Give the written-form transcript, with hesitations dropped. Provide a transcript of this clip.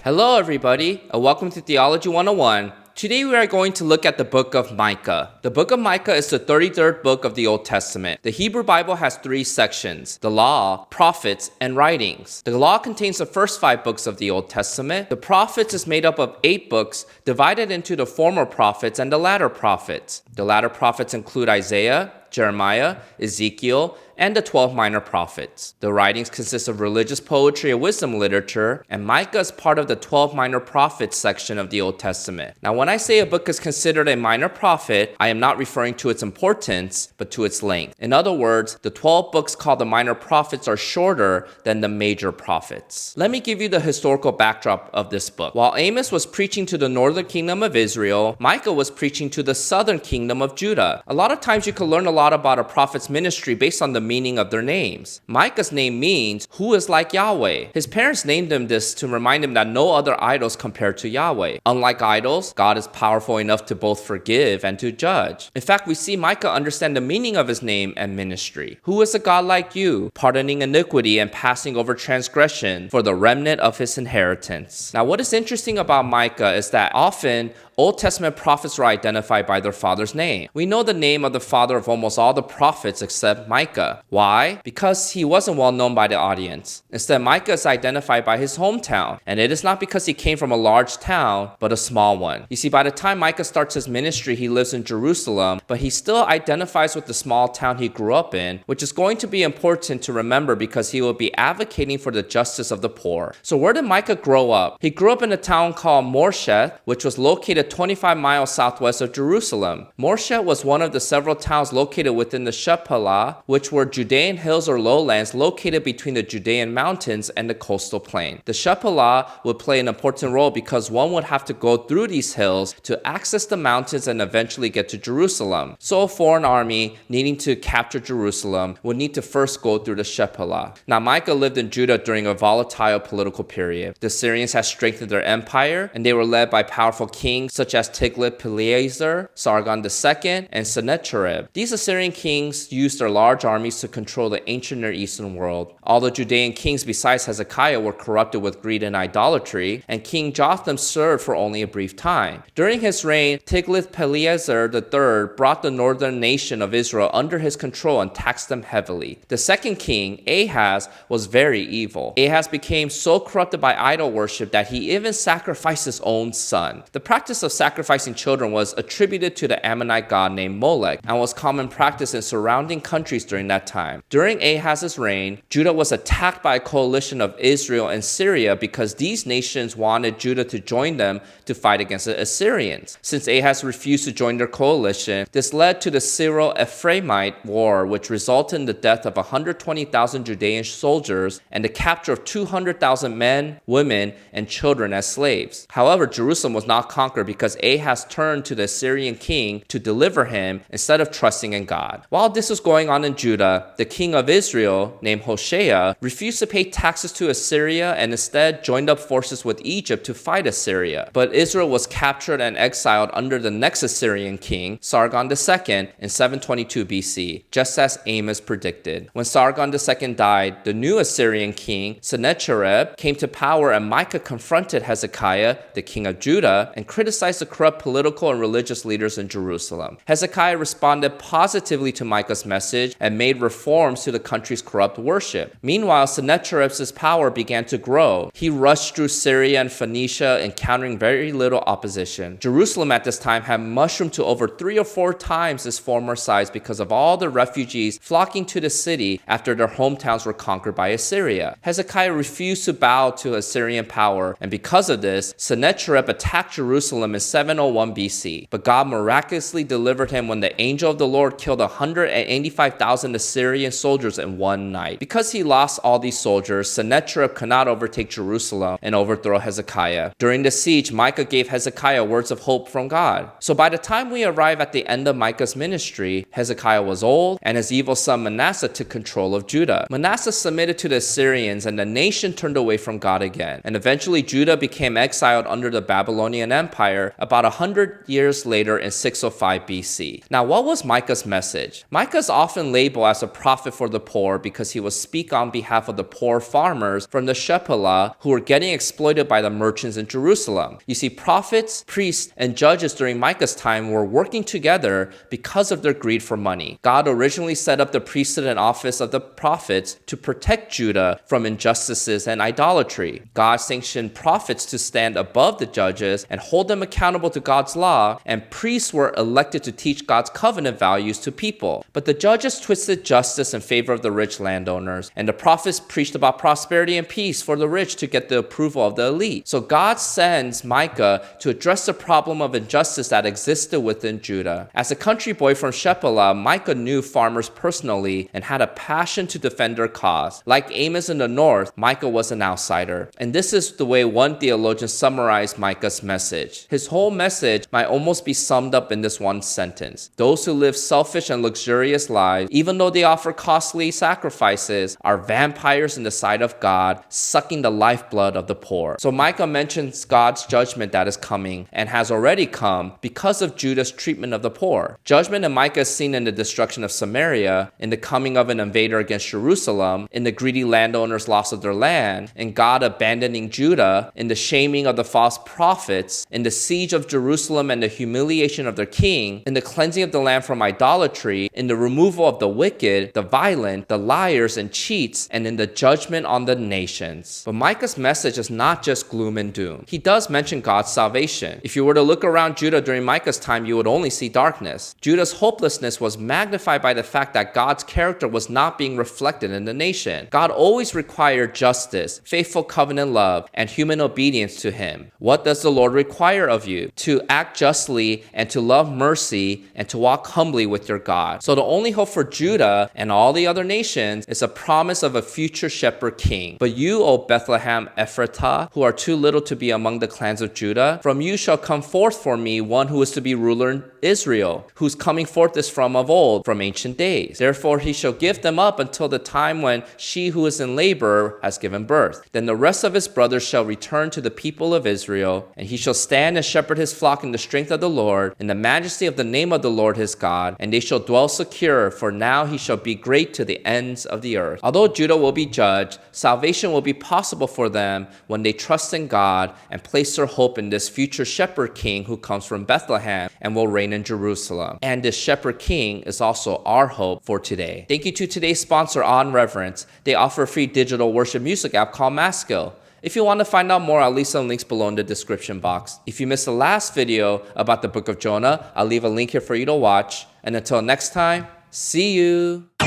Hello everybody, and welcome to Theology 101. Today we are going to look at the book of Micah. The book of Micah is the 33rd book of the Old Testament. The Hebrew Bible has 3 sections: the Law, Prophets, and Writings. The Law contains the first 5 books of the Old Testament. The Prophets is made up of 8 books divided into the former prophets and the latter prophets. The latter prophets include Isaiah, Jeremiah, Ezekiel, and the 12 minor prophets. The writings consist of religious poetry and wisdom literature, and Micah is part of the 12 minor prophets section of the Old Testament. Now, when I say a book is considered a minor prophet, I am not referring to its importance, but to its length. In other words, the 12 books called the minor prophets are shorter than the major prophets. Let me give you the historical backdrop of this book. While Amos was preaching to the northern kingdom of Israel, Micah was preaching to the southern kingdom of Judah. A lot of times you can learn a lot about a prophet's ministry based on the meaning of their names. Micah's name means who is like Yahweh. His parents named him this to remind him that no other idols compare to Yahweh. Unlike idols, God is powerful enough to both forgive and to judge. In fact, we see Micah understand the meaning of his name and ministry. Who is a God like you, pardoning iniquity and passing over transgression for the remnant of his inheritance? Now, what is interesting about Micah is that often Old Testament prophets are identified by their father's name. We know the name of the father of almost all the prophets except Micah. Why? Because he wasn't well known by the audience. Instead, Micah is identified by his hometown, and it is not because he came from a large town, but a small one. You see, by the time Micah starts his ministry, he lives in Jerusalem, but he still identifies with the small town he grew up in, which is going to be important to remember because he will be advocating for the justice of the poor. So where did Micah grow up? He grew up in a town called Morsheth, which was located 25 miles southwest of Jerusalem. Morsheth was one of the several towns located within the Shephelah, which were Judean hills or lowlands located between the Judean mountains and the coastal plain. The Shephelah would play an important role because one would have to go through these hills to access the mountains and eventually get to Jerusalem. So a foreign army needing to capture Jerusalem would need to first go through the Shephelah. Now, Micah lived in Judah during a volatile political period. The Syrians had strengthened their empire, and they were led by powerful kings such as Tiglath-Pileser, Sargon II, and Sennacherib. These Assyrian kings used their large armies to control the ancient Near Eastern world. All the Judean kings besides Hezekiah were corrupted with greed and idolatry, and King Jotham served for only a brief time. During his reign, Tiglath-Pileser III brought the northern nation of Israel under his control and taxed them heavily. The second king, Ahaz, was very evil. Ahaz became so corrupted by idol worship that he even sacrificed his own son. The practice of sacrificing children was attributed to the Ammonite god named Molech and was common practice in surrounding countries during that time. During Ahaz's reign, Judah was attacked by a coalition of Israel and Syria because these nations wanted Judah to join them to fight against the Assyrians. Since Ahaz refused to join their coalition, this led to the Syro-Ephraimite War, which resulted in the death of 120,000 Judean soldiers and the capture of 200,000 men, women, and children as slaves. However, Jerusalem was not conquered because Ahaz turned to the Assyrian king to deliver him instead of trusting in God. While this was going on in Judah, the king of Israel, named Hoshea, refused to pay taxes to Assyria and instead joined up forces with Egypt to fight Assyria. But Israel was captured and exiled under the next Assyrian king, Sargon II, in 722 BC, just as Amos predicted. When Sargon II died, the new Assyrian king, Sennacherib, came to power, and Micah confronted Hezekiah, the king of Judah, and criticized the corrupt political and religious leaders in Jerusalem. Hezekiah responded positively to Micah's message and made reforms to the country's corrupt worship. Meanwhile, Sennacherib's power began to grow. He rushed through Syria and Phoenicia, encountering very little opposition. Jerusalem at this time had mushroomed to over 3 or 4 times its former size because of all the refugees flocking to the city after their hometowns were conquered by Assyria. Hezekiah refused to bow to Assyrian power, and because of this, Sennacherib attacked Jerusalem in 701 BC. But God miraculously delivered him when the angel of the Lord killed 185,000 Assyrian soldiers in one night. Because he lost all these soldiers, Sennacherib could not overtake Jerusalem and overthrow Hezekiah. During the siege, Micah gave Hezekiah words of hope from God. So by the time we arrive at the end of Micah's ministry, Hezekiah was old, and his evil son Manasseh took control of Judah. Manasseh submitted to the Assyrians, and the nation turned away from God again. And eventually Judah became exiled under the Babylonian Empire, Empire about 100 years later in 605 BC. Now, what was Micah's message? Micah is often labeled as a prophet for the poor because he would speak on behalf of the poor farmers from the Shephelah who were getting exploited by the merchants in Jerusalem. You see, prophets, priests, and judges during Micah's time were working together because of their greed for money. God originally set up the priesthood and office of the prophets to protect Judah from injustices and idolatry. God sanctioned prophets to stand above the judges and hold them accountable to God's law, and priests were elected to teach God's covenant values to people. But the judges twisted justice in favor of the rich landowners, and the prophets preached about prosperity and peace for the rich to get the approval of the elite. So God sends Micah to address the problem of injustice that existed within Judah. As a country boy from Shephelah, Micah knew farmers personally and had a passion to defend their cause. Like Amos in the north, Micah was an outsider. And this is the way one theologian summarized Micah's message. His whole message might almost be summed up in this one sentence. Those who live selfish and luxurious lives, even though they offer costly sacrifices, are vampires in the sight of God, sucking the lifeblood of the poor. So Micah mentions God's judgment that is coming and has already come because of Judah's treatment of the poor. Judgment in Micah is seen in the destruction of Samaria, in the coming of an invader against Jerusalem, in the greedy landowners' loss of their land, in God abandoning Judah, in the shaming of the false prophets, in the siege of Jerusalem and the humiliation of their king, in the cleansing of the land from idolatry, in the removal of the wicked, the violent, the liars and cheats, and in the judgment on the nations. But Micah's message is not just gloom and doom. He does mention God's salvation. If you were to look around Judah during Micah's time, you would only see darkness. Judah's hopelessness was magnified by the fact that God's character was not being reflected in the nation. God always required justice, faithful covenant love, and human obedience to him. What does the Lord require of you? To act justly and to love mercy and to walk humbly with your God. So the only hope for Judah and all the other nations is a promise of a future shepherd king. But you, O Bethlehem Ephratah, who are too little to be among the clans of Judah, from you shall come forth for me one who is to be ruler in Israel, whose coming forth is from of old, from ancient days. Therefore he shall give them up until the time when she who is in labor has given birth. Then the rest of his brothers shall return to the people of Israel, and he shall stand and shepherd his flock in the strength of the Lord, in the majesty of the name of the Lord his God, and they shall dwell secure, for now he shall be great to the ends of the earth. Although Judah will be judged, salvation will be possible for them when they trust in God and place their hope in this future shepherd king who comes from Bethlehem and will reign in Jerusalem. And this shepherd king is also our hope for today. Thank you to today's sponsor, On Reverence. They offer a free digital worship music app called Maskill. If you want to find out more, I'll leave some links below in the description box. If you missed the last video about the book of Jonah, I'll leave a link here for you to watch. And until next time, see you.